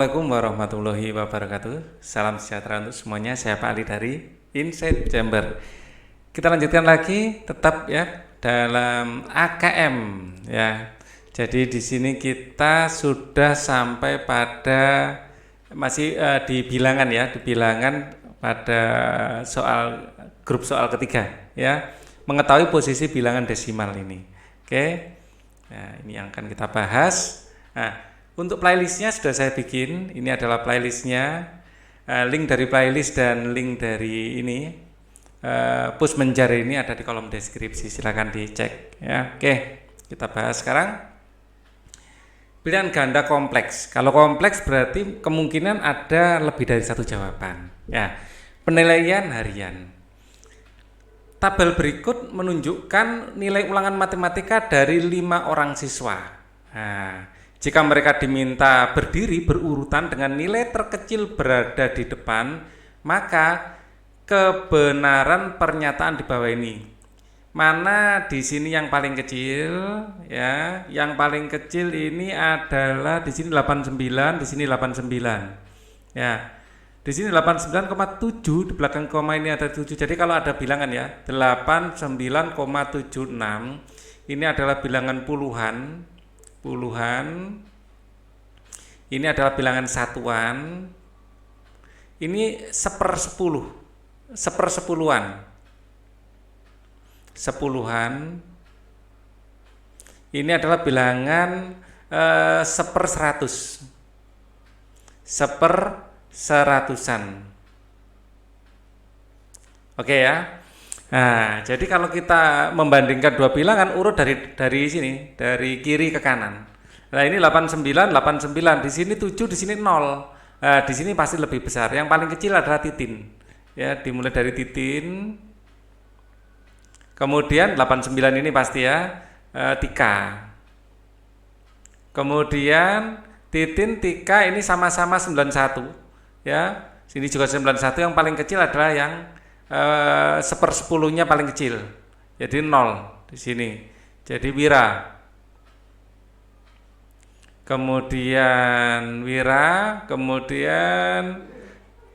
Assalamualaikum warahmatullahi wabarakatuh. Salam sejahtera untuk semuanya. Saya Pak Ali dari Insight Jember. Kita lanjutkan lagi tetap ya dalam AKM ya. Jadi di sini kita sudah sampai pada masih di bilangan ya, di bilangan pada soal grup soal ketiga ya. Mengetahui posisi bilangan desimal ini. Oke. Nah, ini yang akan kita bahas. Nah, untuk playlistnya sudah saya bikin. Ini adalah playlistnya. Link dari playlist dan link dari ini push menjar ini ada di kolom deskripsi. Silakan dicek. Ya, oke. Kita bahas sekarang. Pilihan ganda kompleks. Kalau kompleks berarti kemungkinan ada lebih dari satu jawaban. Ya, penilaian harian. Tabel berikut menunjukkan nilai ulangan matematika dari 5 orang siswa. Nah, jika mereka diminta berdiri berurutan dengan nilai terkecil berada di depan, maka kebenaran pernyataan di bawah ini. Mana di sini yang paling kecil? Ya, yang paling kecil ini adalah di sini 89, di sini 89. Ya. Di sini 89,7, di belakang koma ini ada 7. Jadi kalau ada bilangan ya, 89,76 ini adalah bilangan puluhan. Ini adalah bilangan satuan. Ini sepersepuluhan. Sepuluhan. Ini adalah bilangan seperseratus. Seratusan. Oke ya. Nah, jadi kalau kita membandingkan dua bilangan urut dari sini, dari kiri ke kanan. Nah, ini 89, 89, di sini 7, di sini 0. Nah, di sini pasti lebih besar. Yang paling kecil adalah titin. Ya, dimulai dari titin. Kemudian 89 ini pasti ya, tika. Kemudian titin, tika ini sama-sama 91. Ya, sini juga 91, yang paling kecil adalah yang sepersepuluhnya paling kecil. Jadi 0 di sini. Jadi wira. Kemudian wira, kemudian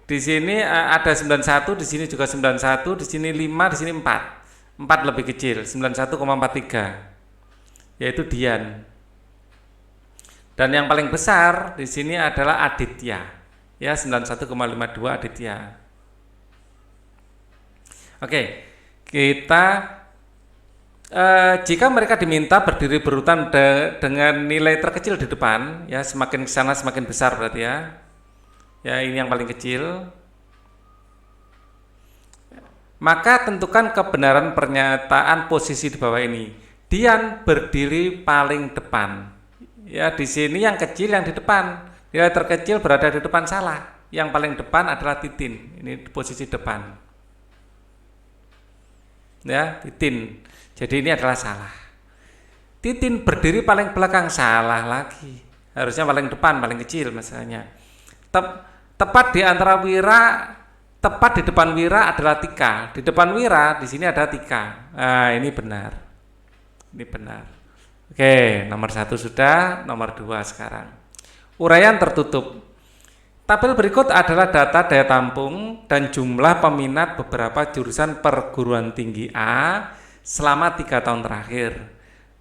di sini ada 91, di sini juga 91, di sini 5, di sini 4. 4 lebih kecil, 91,43. Yaitu Dian. Dan yang paling besar di sini adalah Aditya. Ya, 91,52 Aditya. Oke, kita jika mereka diminta berdiri berurutan dengan nilai terkecil di depan, ya semakin ke sana semakin besar berarti ya. Ya, ini yang paling kecil. Maka tentukan kebenaran pernyataan posisi di bawah ini. Dian berdiri paling depan. Ya, di sini yang kecil yang di depan. Nilai terkecil berada di depan salah. Yang paling depan adalah titin. Ini posisi depan. Ya, titin. Jadi ini adalah salah. Titin berdiri paling belakang, salah lagi. Harusnya paling depan, paling kecil masalahnya. Tepat di antara wira, tepat di depan wira adalah tika. Di depan wira di sini ada tika. Nah, ini benar. Ini benar. Oke, nomor 1 sudah, nomor 2 sekarang. Uraian tertutup. Tabel berikut adalah data daya tampung dan jumlah peminat beberapa jurusan perguruan tinggi A selama 3 tahun terakhir.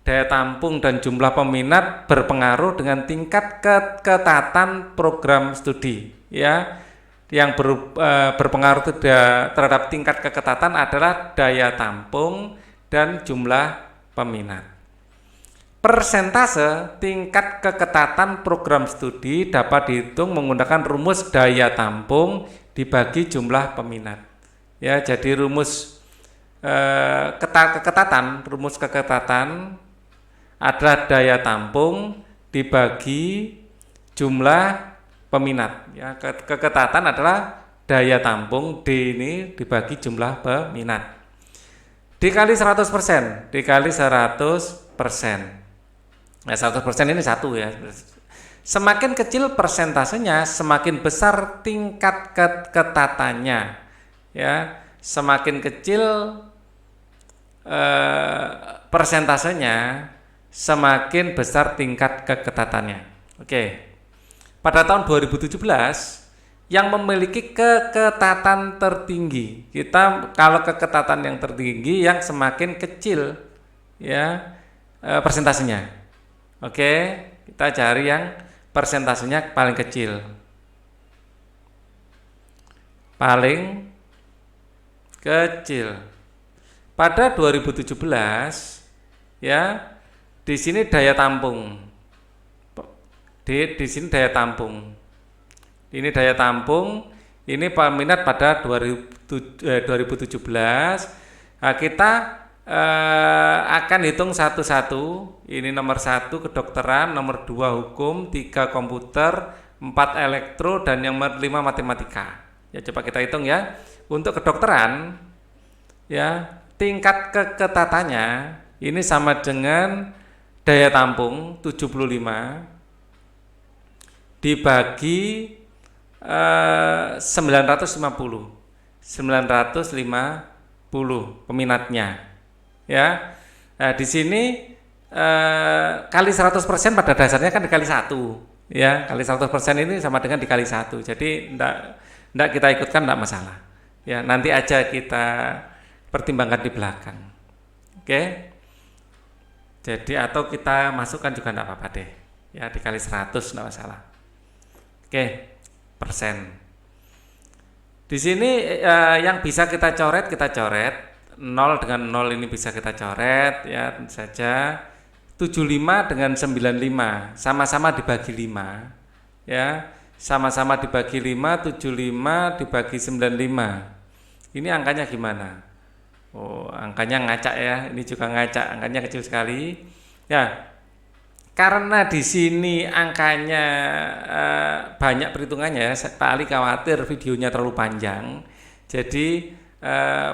Daya tampung dan jumlah peminat berpengaruh dengan tingkat keketatan program studi. Ya, yang berpengaruh terhadap tingkat keketatan adalah daya tampung dan jumlah peminat. Persentase tingkat keketatan program studi dapat dihitung menggunakan rumus daya tampung dibagi jumlah peminat. Ya, jadi rumus rumus keketatan adalah daya tampung dibagi jumlah peminat. Ya, keketatan adalah daya tampung D ini dibagi jumlah peminat. Dikali 100%, dikali 100%. Nah, 100% ini 1 ya. Semakin kecil persentasenya, semakin besar tingkat keketatannya. Ya, semakin kecil persentasenya, semakin besar tingkat keketatannya. Oke. pada tahun 2017 yang memiliki keketatan tertinggi. Kita kalau keketatan yang tertinggi yang semakin kecil ya persentasenya. Oke, kita cari yang persentasenya paling kecil. Paling kecil. Pada 2017 ya, di sini daya tampung. Di sini daya tampung. Ini daya tampung, ini peminat pada 2017. Nah, kita akan hitung satu-satu. Ini nomor 1 kedokteran, nomor 2 hukum, 3 komputer, 4 elektro, dan yang nomor 5 matematika. Ya, coba kita hitung ya. Untuk kedokteran, ya tingkat keketatannya ini sama dengan daya tampung 75 dibagi 950 peminatnya ya. Nah, di sini kali 100% pada dasarnya kan dikali 1 ya, kali 100% ini sama dengan dikali 1, jadi enggak kita ikutkan, enggak masalah ya, nanti aja kita pertimbangkan di belakang. Oke, jadi atau kita masukkan juga enggak apa-apa deh ya, dikali 100 enggak masalah. Oke, persen. Di sini yang bisa kita coret 0 dengan 0 ini bisa kita coret ya, tentu saja. 75 dengan 95 sama-sama dibagi 5 ya, sama-sama dibagi 5, 75 dibagi 95. Ini angkanya gimana? Oh, angkanya ngacak ya, ini juga ngacak, angkanya kecil sekali ya. Karena di sini angkanya banyak perhitungannya, Pak Ali khawatir videonya terlalu panjang. Jadi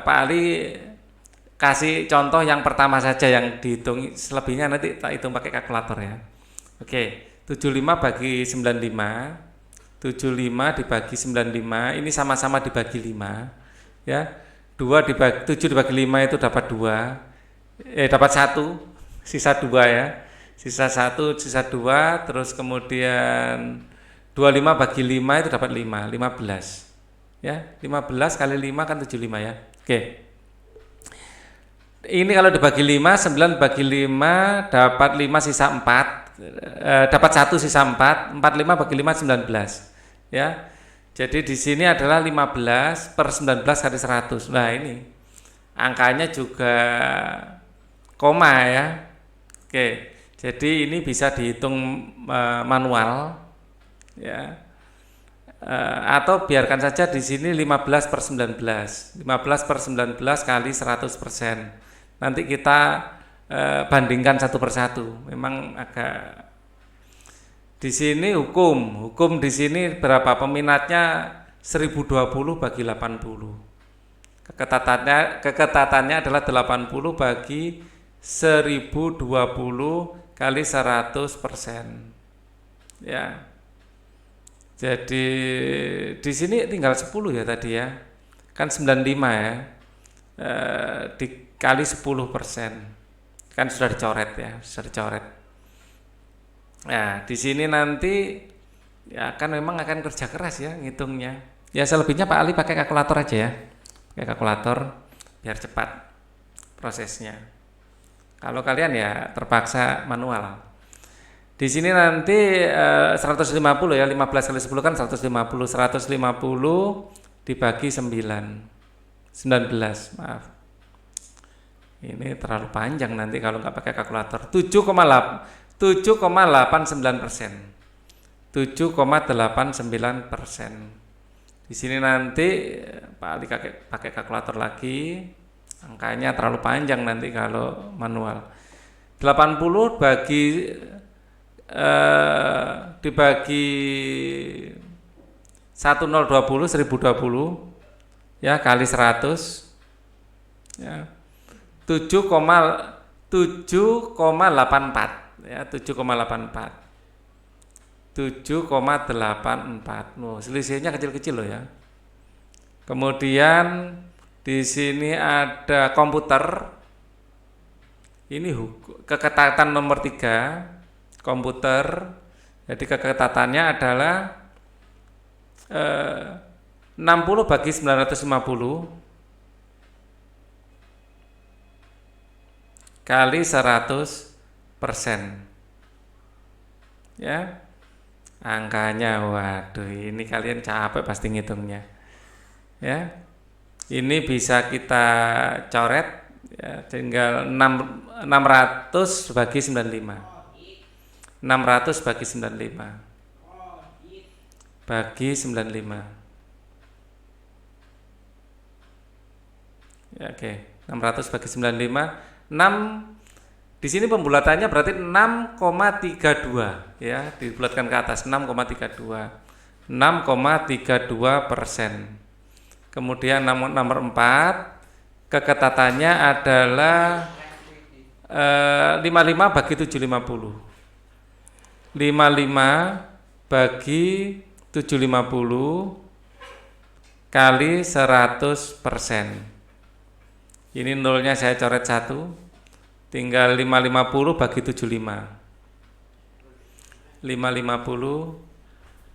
Pak Ali kasih contoh yang pertama saja yang dihitung, selebihnya nanti tak hitung pakai kalkulator ya. Oke, 75 bagi 95, 75 dibagi 95, ini sama-sama dibagi 5 ya. 7 dibagi 5 itu dapat 2, dapat 1, sisa 2 ya. Sisa 1, sisa 2, terus kemudian 25 bagi 5 itu dapat 5, 15. Ya, 15 kali 5 kan 75 ya. Oke. Ini kalau dibagi 5, 9 bagi 5 dapat 5 sisa 4. Dapat 1 sisa 4, 45 bagi 5 19. Ya. Jadi di sini adalah 15 per 19 kali 100. Nah, ini angkanya juga koma ya. Oke. Jadi ini bisa dihitung manual ya, atau biarkan saja di sini 15 per 19, 15 per 19 kali 100%. Nanti kita bandingkan satu persatu. Memang agak di sini hukum di sini berapa peminatnya? 1020 bagi 80. Keketatannya adalah 80 bagi 1020 kali 100%. Ya. Jadi di sini tinggal 10 ya tadi ya. Kan 95 ya. Dikali 10%. Kan sudah dicoret ya, sudah dicoret. Nah, di sini nanti ya kan memang akan kerja keras ya ngitungnya. Ya selebihnya Pak Ali pakai kalkulator aja ya. Pakai kalkulator biar cepat prosesnya. Kalau kalian ya terpaksa manual. Di sini nanti 150 ya, 15 kali 10 kan 150. 150 dibagi 19, maaf. Ini terlalu panjang nanti kalau nggak pakai kalkulator. 7,89%. 7,89%. Di sini nanti Pak Ali pakai kalkulator lagi. Angkanya terlalu panjang nanti kalau manual. 80 dibagi 1020 ya kali 100 ya 7,84 ya 7,84. Selisihnya kecil-kecil loh ya. Kemudian di sini ada komputer. Ini keketatan nomor 3 komputer Jadi keketatannya adalah 60 bagi 950 kali 100%. Ya, angkanya, waduh, ini kalian capek pasti ngitungnya. Ya, ini bisa kita coret, ya, tinggal 600 bagi 95. 600 bagi 95 bagi 95. Ya, oke, 600 bagi 95. 6 di sini pembulatannya berarti 6,32, ya, dibulatkan ke atas 6,32. 6,32%. Kemudian nomor 4, keketatannya adalah 55 bagi 750. 55 bagi 750 kali 100%. Ini nolnya saya coret 1. Tinggal 550 bagi 75. 550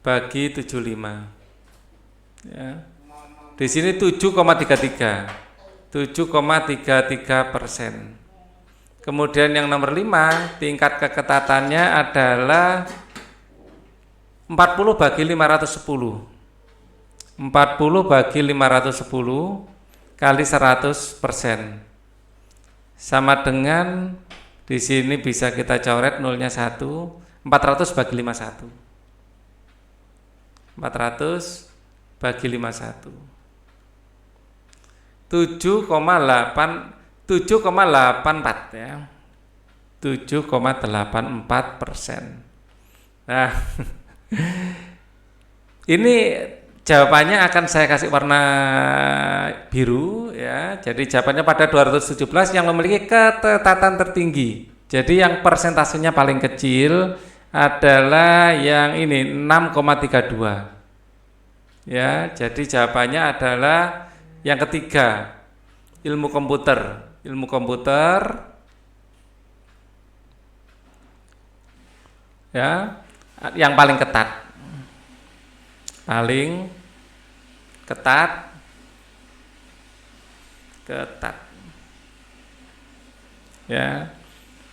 bagi 75. Ya. Di sini 7,33. 7,33%. Kemudian yang nomor 5, tingkat keketatannya adalah 40 bagi 510. 40 bagi 510 kali 100%. Sama dengan di sini bisa kita coret nolnya 1, 400 bagi 51. 400 bagi 51. 7,84, ya. 7,84%. Nah, ini jawabannya akan saya kasih warna biru, ya. Jadi jawabannya pada 217 yang memiliki ketatan tertinggi. Jadi yang persentasenya paling kecil adalah yang ini 6,32. Ya, jadi jawabannya adalah yang ketiga, ilmu komputer. Ilmu komputer, ya, yang paling ketat. Paling ketat, ya,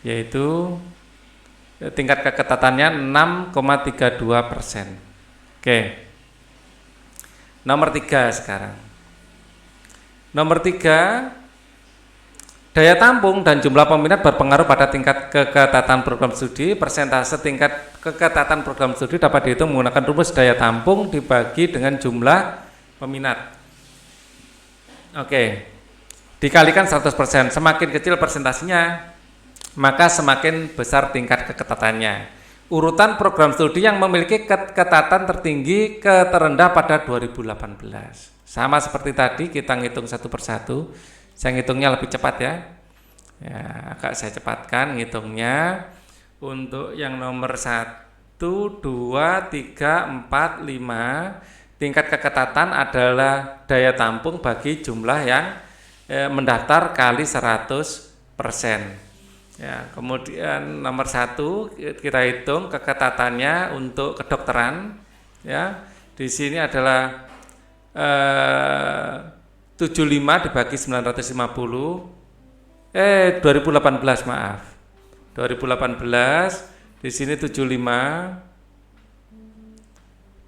yaitu tingkat keketatannya 6,32%. Oke, nomor 3 sekarang. Nomor 3, daya tampung dan jumlah peminat berpengaruh pada tingkat keketatan program studi. Persentase tingkat keketatan program studi dapat dihitung menggunakan rumus daya tampung dibagi dengan jumlah peminat. Oke, dikalikan 100%. Semakin kecil persentasenya, maka semakin besar tingkat keketatannya. Urutan program studi yang memiliki keketatan tertinggi ke terendah pada 2018. Sama seperti tadi, kita ngitung satu persatu. Saya ngitungnya lebih cepat, ya. Ya, agak saya cepatkan ngitungnya. Untuk yang nomor 1, 2, 3, 4, 5, tingkat keketatan adalah daya tampung bagi jumlah yang mendaftar kali 100%. Ya, kemudian nomor 1 kita hitung keketatannya untuk kedokteran, ya. Di sini adalah 75 dibagi 950. 2018, maaf. 2018 di sini 75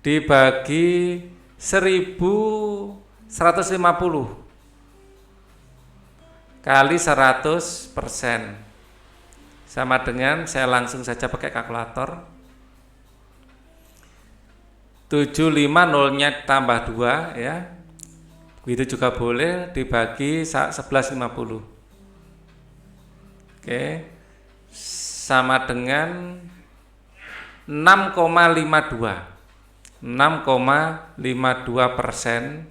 dibagi 1150 kali 100%. Sama dengan, saya langsung saja pakai kalkulator. 75 nolnya tambah 2, ya. Begitu juga boleh dibagi 1150. Oke. Sama dengan 6,52. 6,52%.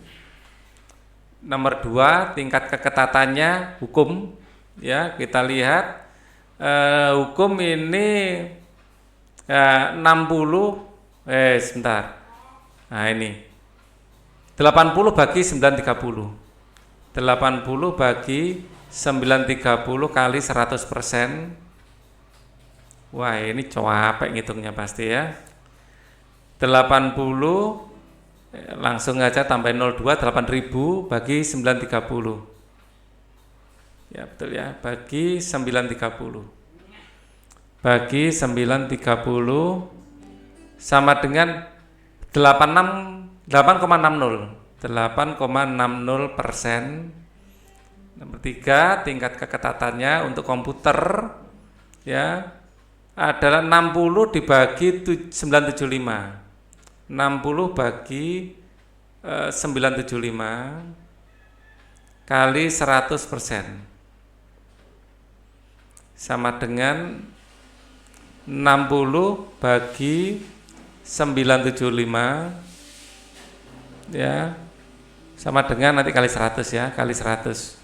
Nomor 2, tingkat keketatannya hukum, ya. Kita lihat hukum ini 60, sebentar. Nah, ini 80 bagi 930. 80 bagi 930 kali 100%. Wah, ini capek ngitungnya pasti, ya. 80 langsung aja tambahin 02, 8.000 bagi 930. Ya betul ya, bagi 930. Bagi 930 sama dengan 8,60%. Nomor 3, tingkat keketatannya untuk komputer ya adalah 60 dibagi 975. 60 bagi 975 kali 100% sama dengan 60 bagi 975 ya sama dengan nanti kali 100 ya, kali 100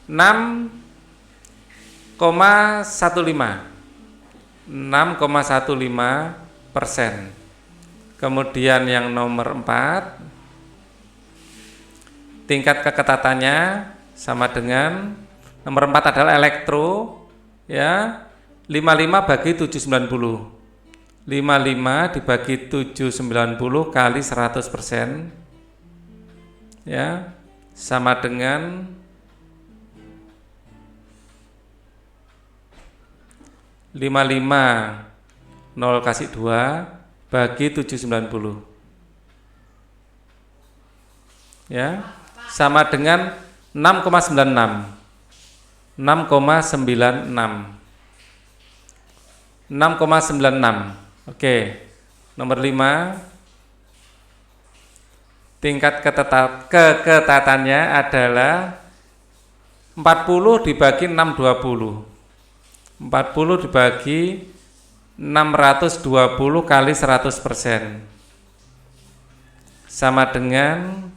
6,15%. Kemudian yang nomor 4, tingkat keketatannya sama dengan nomor 4 adalah elektro ya, 55 bagi 790. 55 dibagi 790 kali 100% ya sama dengan 55 0 kasih 2 bagi 790 ya sama dengan 6,96. 6,96. Oke. Nomor 5, tingkat keketatannya adalah 40 dibagi 620. 40 dibagi 620 kali 100% sama dengan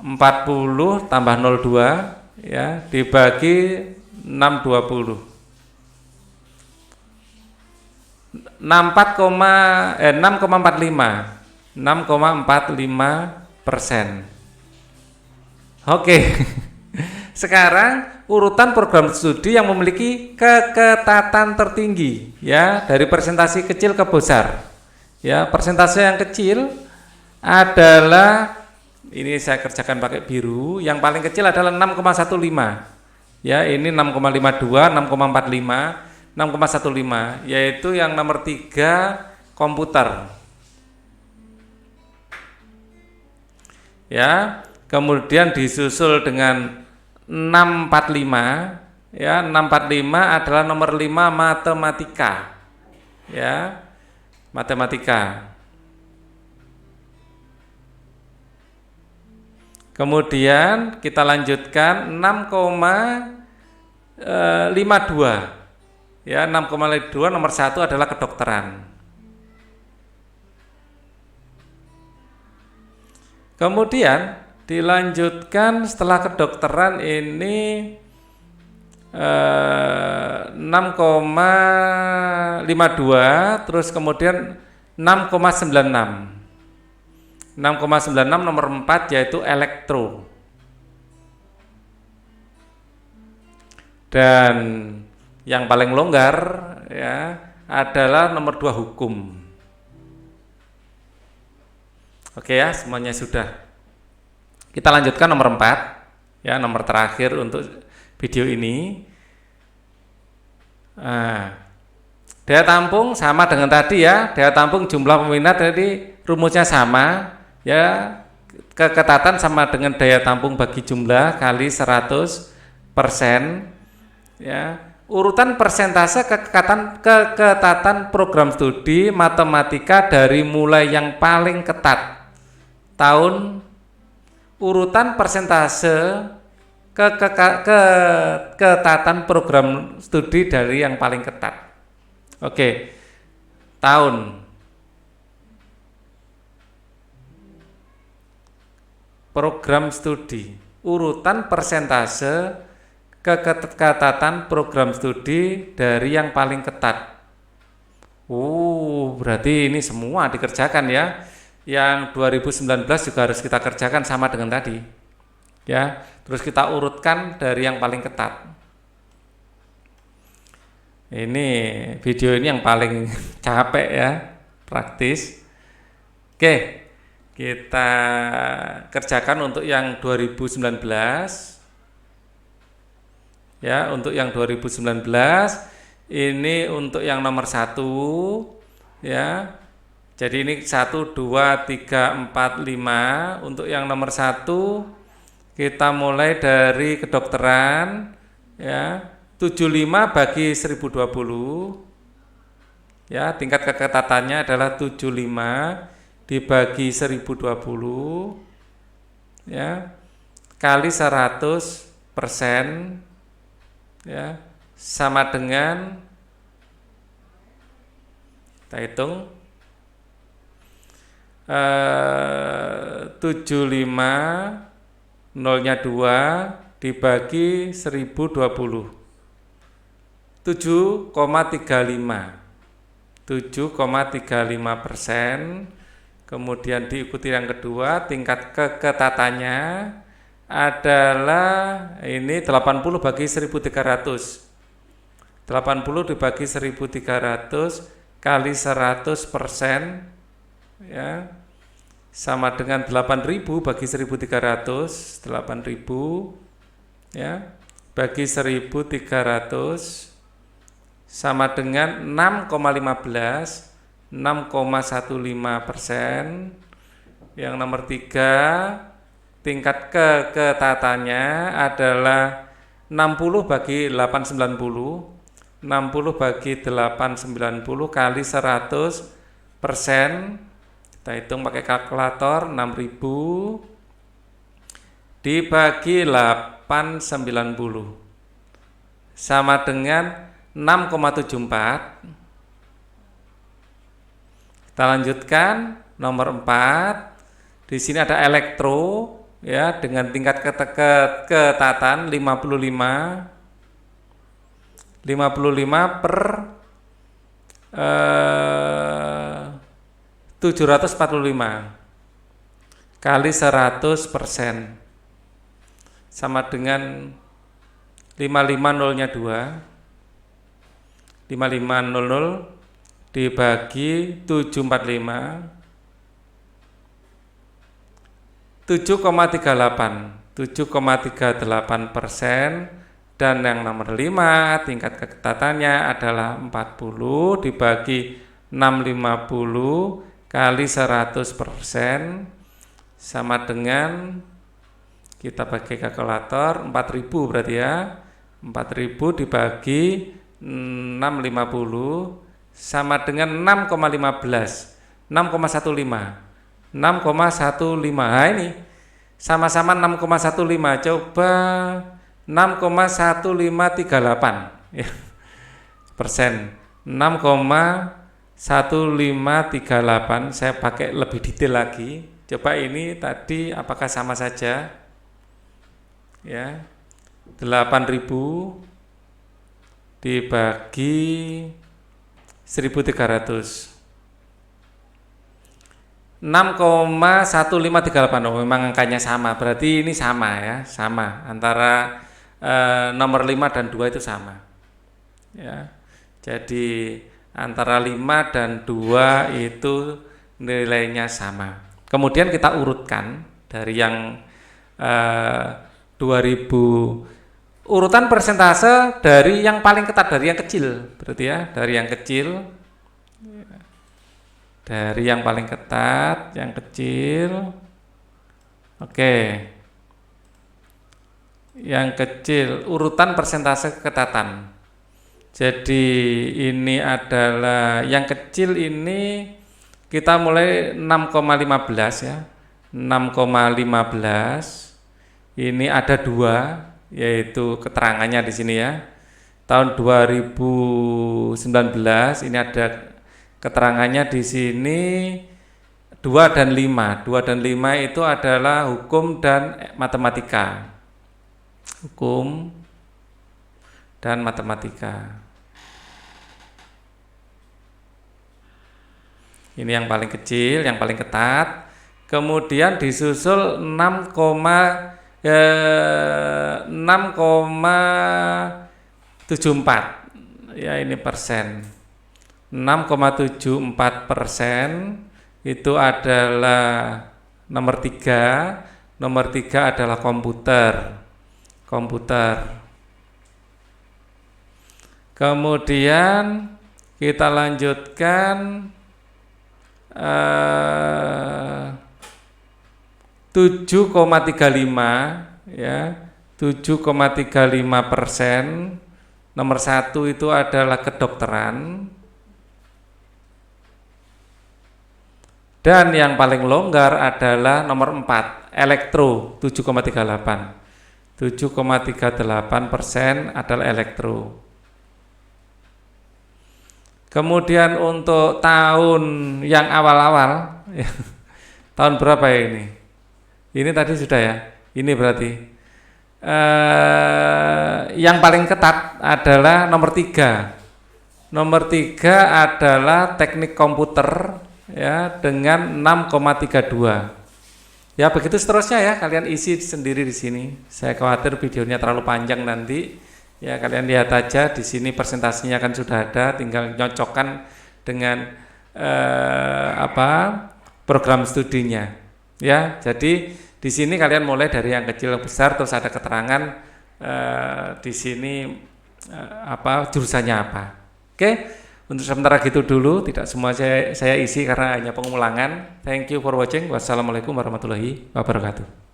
40 tambah 02 ya dibagi 620. 6,45%. Oke. Sekarang urutan program studi yang memiliki keketatan tertinggi ya dari persentase kecil ke besar. Ya, persentase yang kecil adalah ini saya kerjakan pakai biru, yang paling kecil adalah 6,15. Ya, ini 6,52, 6,45, 6,15 yaitu yang nomor 3 komputer. Ya, kemudian disusul dengan 645 ya, 645 adalah nomor 5 matematika. Ya. Matematika. Kemudian kita lanjutkan 6,52. Ya, 6,52 nomor 1 adalah kedokteran. Kemudian dilanjutkan setelah kedokteran ini 6,52 terus kemudian 6,96. 6,96 nomor 4 yaitu elektro. Dan yang paling longgar ya adalah nomor 2 hukum. Oke ya, semuanya sudah. Kita lanjutkan nomor 4 ya, nomor terakhir untuk video ini. Daya tampung sama dengan tadi ya, daya tampung jumlah peminat tadi rumusnya sama ya, keketatan sama dengan daya tampung bagi jumlah kali 100% ya. Urutan persentase keketatan program studi matematika dari mulai yang paling ketat tahun, urutan persentase keketatan program studi dari yang paling ketat. Oke, tahun, program studi, urutan persentase keketatan program studi dari yang paling ketat. Berarti ini semua dikerjakan ya. Yang 2019 juga harus kita kerjakan sama dengan tadi. Ya, terus kita urutkan dari yang paling ketat. Ini video ini yang paling capek ya, praktis. Oke, kita kerjakan untuk yang 2019. Ya, untuk yang 2019 ini untuk yang nomor 1 ya. Jadi ini 1 2 3 4 5. Untuk yang nomor 1 kita mulai dari kedokteran ya. 75 bagi 1020 ya, tingkat keketatannya adalah 75 dibagi 1020 ya, kali 100% ya, sama dengan, kita hitung 75 nolnya 2 dibagi 1020, 7,35%. Kemudian diikuti yang kedua, tingkat keketatannya adalah ini 80 bagi 1300. 80 dibagi 1300 kali 100% ya, sama dengan 8000 bagi 1300. 8000 ya bagi 1300 sama dengan 6,15, 6,15%. Yang nomor 3, tingkat keketatannya adalah 60 bagi 890, 60 bagi 890 kali 100%. Kita hitung pakai kalkulator, 6000 dibagi 890 sama dengan 6,74. Kita lanjutkan nomor 4. Di sini ada elektro ya, dengan tingkat ketatan 55 per 745 kali 100% sama dengan 55 nolnya 2, 5500 dibagi 745, 7,38%. Dan yang nomor 5, tingkat keketatannya adalah 40 dibagi 650 kali 100% sama dengan, kita pakai kalkulator, 4000 berarti ya, 4000 dibagi 650 sama dengan 6,15, 6,15. Nah ini sama-sama 6,15. Coba 6,1538 ya, persen. 6,1538. Saya pakai lebih detail lagi. Coba ini tadi apakah sama saja ya, 8000 dibagi 1300, 6,1538. Oh, memang angkanya sama, berarti ini sama ya, sama antara nomor 5 dan 2 itu sama ya. Jadi antara 5 dan 2 itu nilainya sama. Kemudian kita urutkan dari yang 2000, urutan persentase dari yang paling ketat, dari yang kecil berarti ya, dari yang kecil, dari yang paling ketat, yang kecil. Oke, yang kecil, urutan persentase keketatan. Jadi ini adalah yang kecil, ini kita mulai 6,15 ya, 6,15. Ini ada 2, yaitu keterangannya di sini ya. Tahun 2019 ini ada keterangannya di sini 2 dan 5. 2 dan 5 itu adalah hukum dan matematika. Hukum dan matematika. Ini yang paling kecil, yang paling ketat. Kemudian disusul 6,74. ya ini persen. 6,74% itu adalah nomor 3. Nomor 3 adalah komputer. Kemudian kita lanjutkan 7,35 ya, 7,35%. Nomor 1 itu adalah kedokteran. Dan yang paling longgar adalah nomor 4, elektro, 7,38. 7,38% adalah elektro. Kemudian untuk tahun yang awal-awal, tahun berapa ya ini? Ini tadi sudah ya, ini berarti. Yang paling ketat adalah nomor 3. Nomor 3 adalah teknik komputer ya dengan 6,32. Ya begitu seterusnya ya, kalian isi sendiri di sini. Saya khawatir videonya terlalu panjang nanti. Ya kalian lihat aja di sini presentasinya kan sudah ada, tinggal nyocokkan dengan program studinya. Ya, jadi di sini kalian mulai dari yang kecil ke besar, terus ada keterangan di sini jurusannya apa. Oke, untuk sementara gitu dulu, tidak semua saya isi karena hanya pengulangan. Thank you for watching. Wassalamualaikum warahmatullahi wabarakatuh.